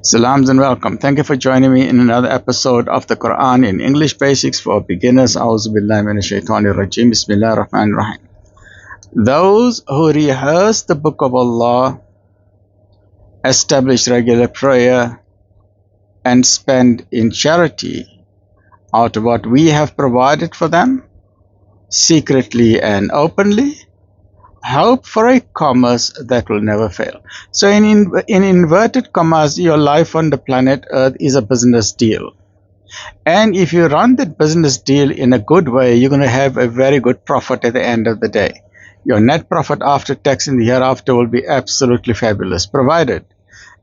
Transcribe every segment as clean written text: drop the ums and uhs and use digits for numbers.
Salams and welcome. Thank you for joining me in another episode of the Quran in English Basics for Beginners. A'udhu billahi minash shaitanir rajim. Bismillahir rahmanir rahim. Those who rehearse the book of Allah, establish regular prayer, and spend in charity out of what we have provided for them, secretly and openly, hope for a commerce that will never fail. So in inverted commas, your life on the planet Earth is a business deal. And if you run that business deal in a good way, you're going to have a very good profit at the end of the day. Your net profit after tax in the hereafter will be absolutely fabulous, provided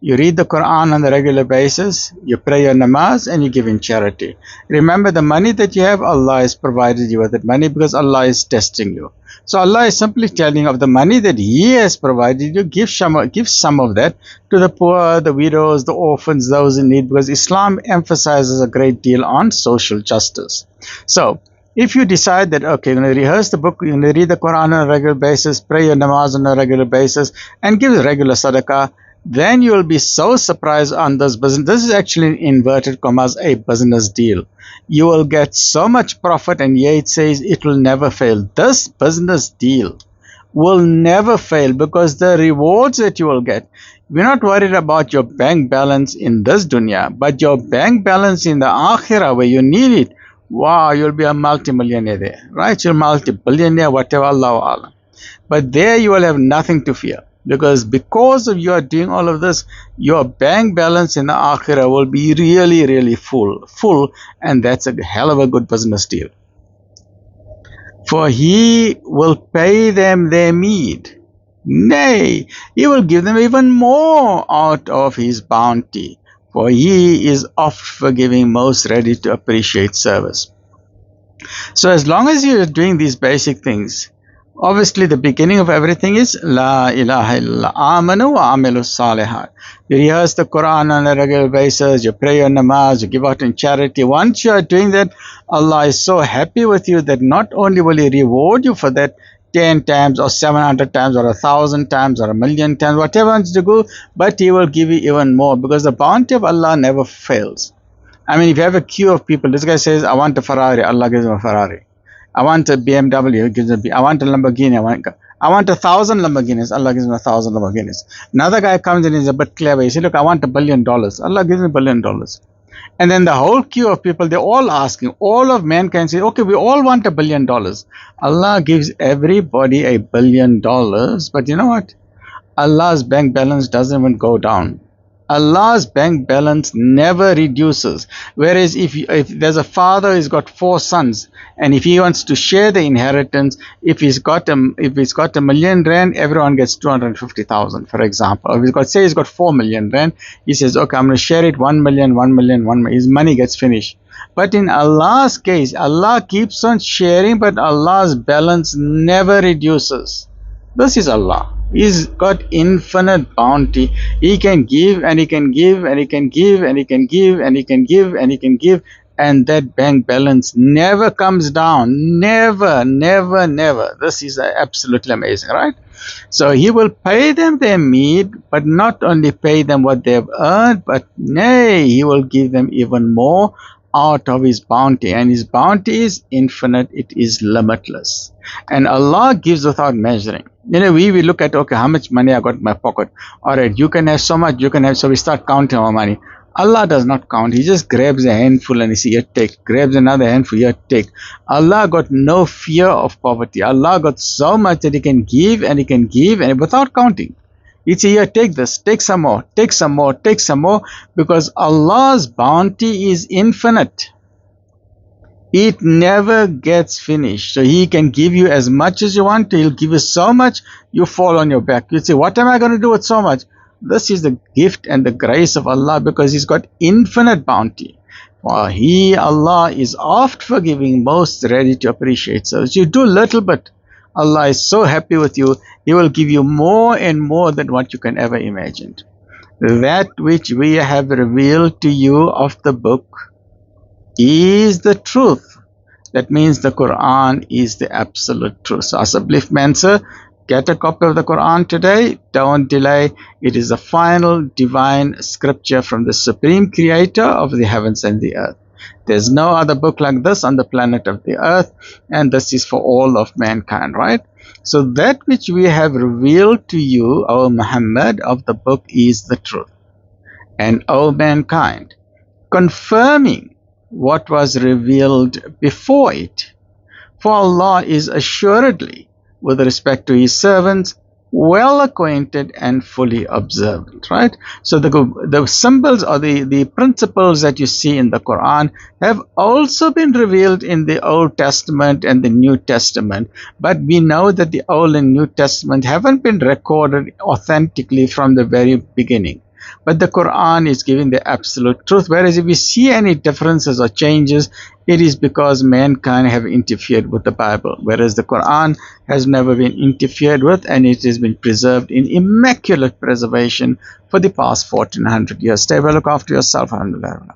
you read the Quran on a regular basis, you pray your namaz, and you give in charity. Remember, the money that you have, Allah has provided you with that money because Allah is testing you. So Allah is simply telling you of the money that He has provided you, give some of that to the poor, the widows, the orphans, those in need, because Islam emphasizes a great deal on social justice. So if you decide that, okay, you're going to rehearse the book, you're going to read the Quran on a regular basis, pray your namaz on a regular basis, and give regular sadaqah, then you will be so surprised on this business. This is actually, in inverted commas, a business deal. You will get so much profit, and yet it says it will never fail. This business deal will never fail because the rewards that you will get, we're not worried about your bank balance in this dunya, but your bank balance in the akhirah where you need it. Wow, you'll be a multi-millionaire there, right? You're multi-billionaire, whatever, Allahu A'lam. But there you will have nothing to fear. Because of you are doing all of this, your bank balance in the akhirah will be really, really full, and that's a hell of a good business deal. For He will pay them their meed. Nay, He will give them even more out of His bounty. For He is oft forgiving, most ready to appreciate service. So as long as you are doing these basic things, obviously the beginning of everything is La ilaha illallah, amanu wa amilu salihat. You rehearse the Quran on a regular basis, you pray your namaz, you give out in charity. Once you are doing that, Allah is so happy with you that not only will He reward you for that 10 times or 700 times or 1,000 times or 1,000,000 times, whatever wants to go, but He will give you even more, because the bounty of Allah never fails. I mean, if you have a queue of people, this guy says, I want a Ferrari, Allah gives him a Ferrari. I want a BMW, I want a Lamborghini, I want 1,000 Lamborghinis, Allah gives me 1,000 Lamborghinis. Another guy comes in, he's a bit clever, he says, look, I want $1 billion, Allah gives me $1 billion. And then the whole queue of people, they're all asking, all of mankind say, okay, we all want $1 billion. Allah gives everybody $1 billion, but you know what? Allah's bank balance doesn't even go down. Allah's bank balance never reduces. Whereas if there's a father who's got 4 sons, and if he wants to share the inheritance, if he's got $1 million, everyone gets 250,000, for example. Or if he's got 4 million rand, he says, okay, I'm going to share it 1 million, 1 million, 1 million. His money gets finished. But in Allah's case, Allah keeps on sharing, but Allah's balance never reduces. This is Allah. He's got infinite bounty. He can give, and He can give, and He can give, and He can give, and He can give, and He can give, and that bank balance never comes down. Never, never, never. This is absolutely amazing, right? So He will pay them their meed, but not only pay them what they've earned, but nay, He will give them even more out of His bounty. And His bounty is infinite, it is limitless. And Allah gives without measuring. You know, we look at, okay, how much money I got in my pocket. All right, you can have so much, you can have, so we start counting our money. Allah does not count. He just grabs a handful and He says, here, take. Grabs another handful, here, take. Allah got no fear of poverty. Allah got so much that He can give, and He can give, and without counting. He'd say, here, take this, take some more, take some more, take some more, because Allah's bounty is infinite. It never gets finished. So He can give you as much as you want. He'll give you so much, you fall on your back. You'd say, what am I going to do with so much? This is the gift and the grace of Allah, because He's got infinite bounty. For He, Allah, is oft forgiving, most ready to appreciate. So as you do little bit, Allah is so happy with you, He will give you more and more than what you can ever imagine. That which we have revealed to you of the book is the truth. That means the Quran is the absolute truth. So as a bliff man, sir, Get a copy of the Quran today. Don't delay. It is the final divine scripture from the supreme creator of the heavens and the earth. There's no other book like this on the planet of the earth, and this is for all of mankind, right? So that which we have revealed to you, O Muhammad, of the book is the truth. And O mankind, confirming what was revealed before it. For Allah is assuredly, with respect to His servants, well acquainted and fully observant, right? So the symbols or the principles that you see in the Quran have also been revealed in the Old Testament and the New Testament, but we know that the Old and New Testament haven't been recorded authentically from the very beginning. But the Quran is giving the absolute truth, whereas if we see any differences or changes, it is because mankind have interfered with the Bible, whereas the Quran has never been interfered with, and it has been preserved in immaculate preservation for the past 1400 years. Stay well, look after yourself. Alhamdulillah.